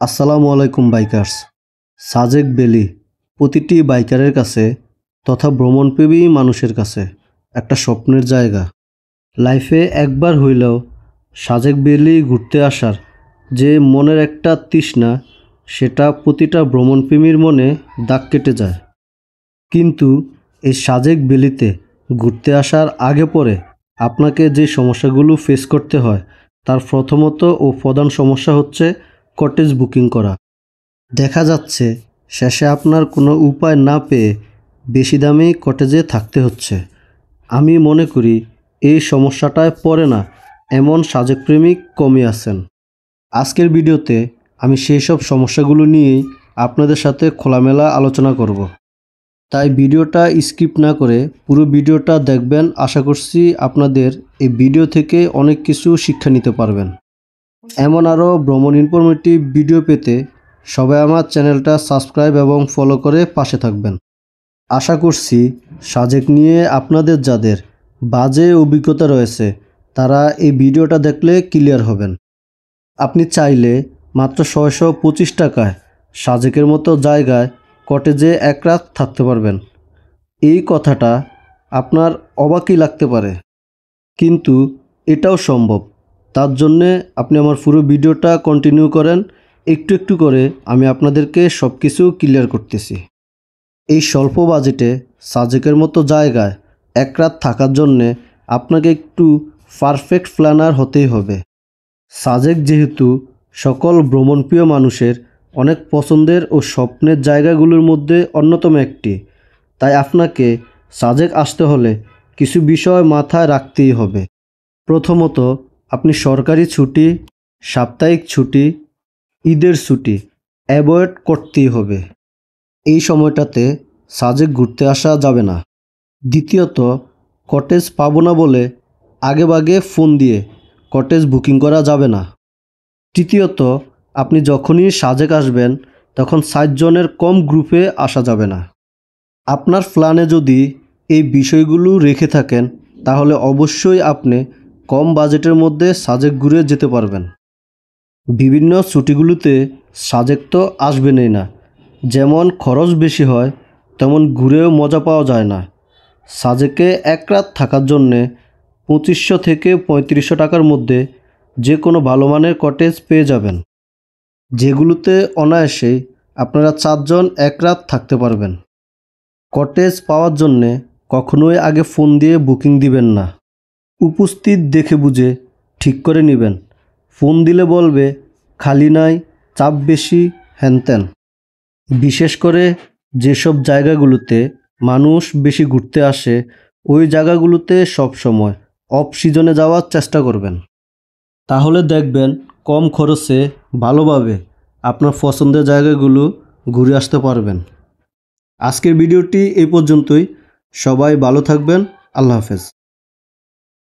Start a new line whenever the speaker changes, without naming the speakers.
আসসালামু আলাইকুম bikers. Sajek valley প্রতিটি বাইকারের কাছে তথা ভ্রমণপ্রেমী মানুষের কাছে একটা স্বপ্নের জায়গা। লাইফে একবার হইলেও সাজেক ভ্যালি ঘুরতে আসার যে মনের একটা তৃষ্ণা, সেটা প্রতিটা ভ্রমণপ্রেমীর মনে দাগ কেটে যায়। কিন্তু এই সাজেক ভ্যালিতে ঘুরতে আসার আগে পরে আপনাকে যে সমস্যাগুলো ফেস করতে হয়, তার প্রথমত ও প্রধান সমস্যা হচ্ছে কটেজ বুকিং করা। দেখা যাচ্ছে শেষে আপনার কোনো উপায় না পেয়ে বেশি দামে কটেজে থাকতে হচ্ছে। আমি মনে করি এই সমস্যাটায় পড়ে না এমন সাজেক প্রেমিক কমই আছেন। আজকের ভিডিওতে আমি সেই সব সমস্যাগুলো নিয়েই আপনাদের সাথে খোলামেলা আলোচনা করব। তাই ভিডিওটা স্কিপ না করে পুরো ভিডিওটা দেখবেন। আশা করছি আপনাদের এই ভিডিও থেকে অনেক কিছু শিক্ষা নিতে পারবেন। এমন আরও ভ্রমণ ইনফরমেটিভ ভিডিও পেতে সবাই আমার চ্যানেলটা সাবস্ক্রাইব এবং ফলো করে পাশে থাকবেন। আশা করছি সাজেক নিয়ে আপনাদের যাদের বাজে অভিজ্ঞতা রয়েছে তারা এই ভিডিওটা দেখলে ক্লিয়ার হবেন। আপনি চাইলে মাত্র 625 টাকায় সাজেকের মতো জায়গায় কটেজে এক রাত থাকতে পারবেন। এই কথাটা আপনার অবাকই লাগতে পারে, কিন্তু এটাও সম্ভব। তার জন্যে আপনি আমার পুরো ভিডিওটা কন্টিনিউ করেন। একটু একটু করে আমি আপনাদেরকে সব কিছু ক্লিয়ার করতেছি। এই স্বল্প বাজেটে সাজেকের মতো জায়গায় এক রাত থাকার জন্যে আপনাকে একটু পারফেক্ট প্ল্যানার হতেই হবে। সাজেক যেহেতু সকল ভ্রমণপ্রিয় মানুষের অনেক পছন্দের ও স্বপ্নের জায়গাগুলোর মধ্যে অন্যতম একটি, তাই আপনাকে সাজেক আসতে হলে কিছু বিষয় মাথায় রাখতেই হবে। প্রথমত, আপনি সরকারি ছুটি, সাপ্তাহিক ছুটি, ঈদের ছুটি অ্যাভয়েড করতেই হবে। এই সময়টাতে সাজেক ঘুরতে আসা যাবে না। দ্বিতীয়ত, কটেজ পাবো না বলে আগেভাগে ফোন দিয়ে কটেজ বুকিং করা যাবে না। তৃতীয়ত, আপনি যখনই সাজেক আসবেন তখন 60 জনের কম গ্রুপে আসা যাবে না। আপনার প্ল্যানে যদি এই বিষয়গুলো রেখে থাকেন তাহলে অবশ্যই আপনি কম বাজেটের মধ্যে সাজেক ঘুরে যেতে পারবেন। বিভিন্ন ছুটিগুলোতে সাজেক তো আসবেনই না, যেমন খরচ বেশি হয় তেমন ঘুরেও মজা পাওয়া যায় না। সাজেকে এক রাত থাকার জন্যে 2500 থেকে 3500 টাকার মধ্যে যে কোনো ভালো মানের কটেজ পেয়ে যাবেন, যেগুলোতে অনায়াসেই আপনারা 4 জন এক রাত থাকতে পারবেন। কটেজ পাওয়ার জন্যে কখনোই আগে ফোন দিয়ে বুকিং দিবেন না। উপস্থিত দেখে বুঝে ঠিক করে নেবেন। ফোন দিলে বলবে খালি নাই, চাপ বেশি, হ্যানত্যান। বিশেষ করে যেসব জায়গাগুলোতে মানুষ বেশি ঘুরতে আসে ওই জায়গাগুলোতে সব সময় অফ সিজনে যাওয়ার চেষ্টা করবেন। তাহলে দেখবেন কম খরচে ভালোভাবে আপনার পছন্দের জায়গাগুলো ঘুরে আসতে পারবেন। আজকের ভিডিওটি এই পর্যন্তই। সবাই ভালো থাকবেন। আল্লাহ হাফেজ।